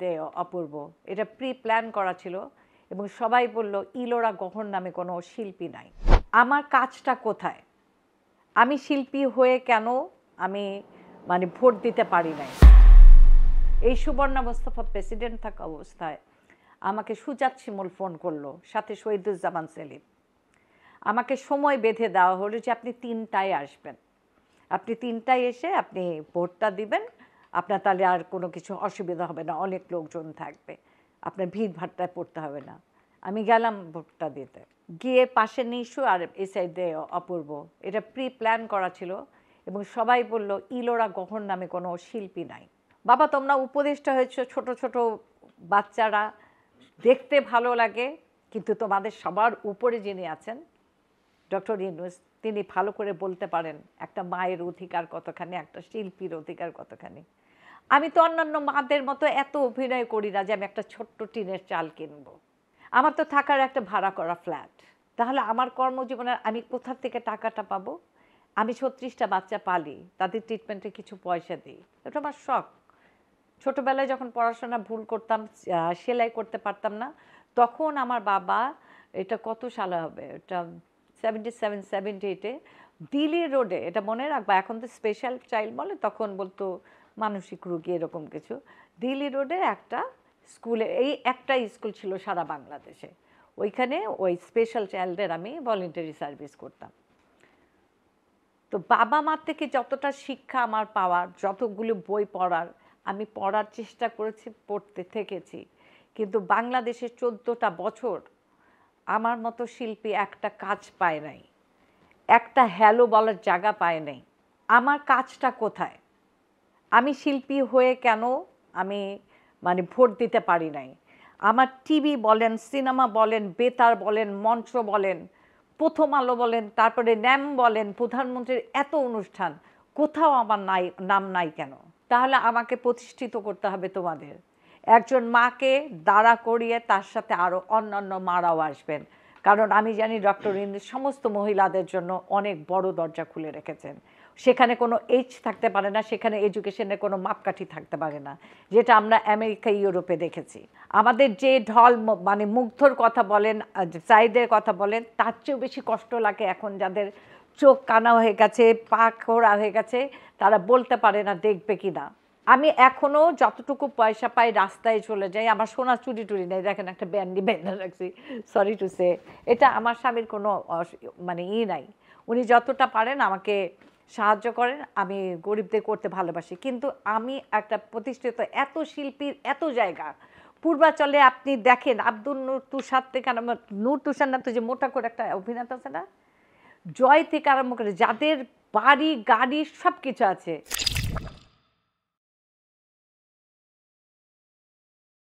দে অপূর্ব এটা pre plan করা ছিল এবং সবাই বলল ইলোরা গহন নামে কোনো শিল্পী নাই। আমার কাজটা কোথায়? আমি শিল্পী হয়ে কেন আমি ভোট দিতে পারি নাই? এই সুবর্ণা মোস্তফা প্রেসিডেন্ট থাকা অবস্থায় আমাকে সুজাত শিমুল ফোন করলো, সাথে শহীদুজ্জামান সেলিম। আমাকে সময় বেঁধে দেওয়া হলো যে আপনি 3টায় আসবেন, আপনি 3টায় এসে আপনি ভোটটা দিবেন, আপনার তাহলে আর কোনো কিছু অসুবিধা হবে না, অনেক লোকজন থাকবে, আপনার ভিড় ভাট্টায় পড়তে হবে না। আমি গেলাম ভোটটা দিতে, গিয়ে পাশে নিশু আর এই সাইডে অপূর্ব, এটা প্রি প্ল্যান করা ছিল এবং সবাই বলল ইলোরা গহন নামে কোনো শিল্পী নাই। বাবা তোমরা উপদেষ্টা হয়েছো, ছোট ছোট বাচ্চারা, দেখতে ভালো লাগে, কিন্তু তোমাদের সবার উপরে যিনি আছেন ডক্টর ইউনূস, তিনি ভালো করে বলতে পারেন একটা মায়ের অধিকার কতখানি, একটা শিল্পীর অধিকার কতখানি। আমি তো অন্যান্য মাদের মতো এত অভিনয় করি না যে আমি একটা ছোট্ট টিনের চাল কিনবো। আমার তো থাকার একটা ভাড়া করা ফ্ল্যাট। তাহলে আমার কর্মজীবনের আমি কোথা থেকে টাকাটা পাবো? আমি 36টা বাচ্চা পালি, তাদের ট্রিটমেন্টে কিছু পয়সা দিই, এটা আমার শখ। ছোটোবেলায় যখন পড়াশোনা ভুল করতাম, সেলাই করতে পারতাম না, তখন আমার বাবা, এটা কত সালে হবে, এটা 77 78-এ দিল্লি রোডে, এটা মনে রাখবা, এখন তো স্পেশাল চাইল্ড বলে, তখন বলতো মানসিক রোগী এরকম কিছু, দিল্লি রোডে একটা স্কুলে, এই একটা স্কুল ছিল সারা বাংলাদেশে, ওইখানে ওই স্পেশাল চাইল্ডের আমি ভলেন্টারি সার্ভিস করতাম। তো বাবা মার থেকে যতটা শিক্ষা আমার পাওয়ার, যতগুলো বই পড়ার, আমি পড়ার চেষ্টা করেছি, পড়তে থেকেছি, কিন্তু বাংলাদেশে 14টা বছর আমার মতো শিল্পী একটা কাজ পায় নাই, একটা হ্যালো বলার জায়গা পায় নাই। আমার কাজটা কোথায়? আমি শিল্পী হয়ে কেন আমি ভোট দিতে পারি নাই? আমার টিভি বলেন, সিনেমা বলেন, বেতার বলেন, মঞ্চ বলেন, প্রথম আলো বলেন, তারপরে ন্যাম বলেন, প্রধানমন্ত্রীর এত অনুষ্ঠান, কোথাও আমার নাম নাই কেন? তাহলে আমাকে প্রতিষ্ঠিত করতে হবে তোমাদের। একজন মাকে দাঁড়া করিয়ে তার সাথে আরও অন্যান্য মারাও আসবেন, কারণ আমি জানি ডক্টর ইউনূস সমস্ত মহিলাদের জন্য অনেক বড় দরজা খুলে রেখেছেন। সেখানে কোনো এইজ থাকতে পারে না, সেখানে এডুকেশনের কোনো মাপকাঠি থাকতে পারে না, যেটা আমরা আমেরিকা ইউরোপে দেখেছি। আমাদের যে ঢল মুগ্ধর কথা বলেন, সাইদের কথা বলেন, তার চেয়েও বেশি কষ্ট লাগে এখন যাদের চোখ কানা হয়ে গেছে, পা খোড়া হয়ে গেছে, তারা বলতে পারে না দেখবে কি না। আমি এখনও যতটুকু পয়সা পাই রাস্তায় চলে যাই, আমার সোনা চুরি টুরি নেই, দেখেন একটা ব্যান্ডি বেঁধে রাখছি, সরি টু সে, এটা আমার স্বামীর কোনো নাই। উনি যতটা পারেন আমাকে সাহায্য করেন, আমি গরিবদের করতে ভালোবাসি, কিন্তু আমি একটা প্রতিষ্ঠিত এত শিল্পীর এত জায়গা, পূর্বাচলে আপনি দেখেন আব্দুল নূর তুষার থেকে আরম্ভ, নূর তুষার না তো যে মোটা করে একটা অভিনেতা আছে না, জয় থেকে আরম্ভ করে যাদের বাড়ি গাড়ি সব কিছু আছে,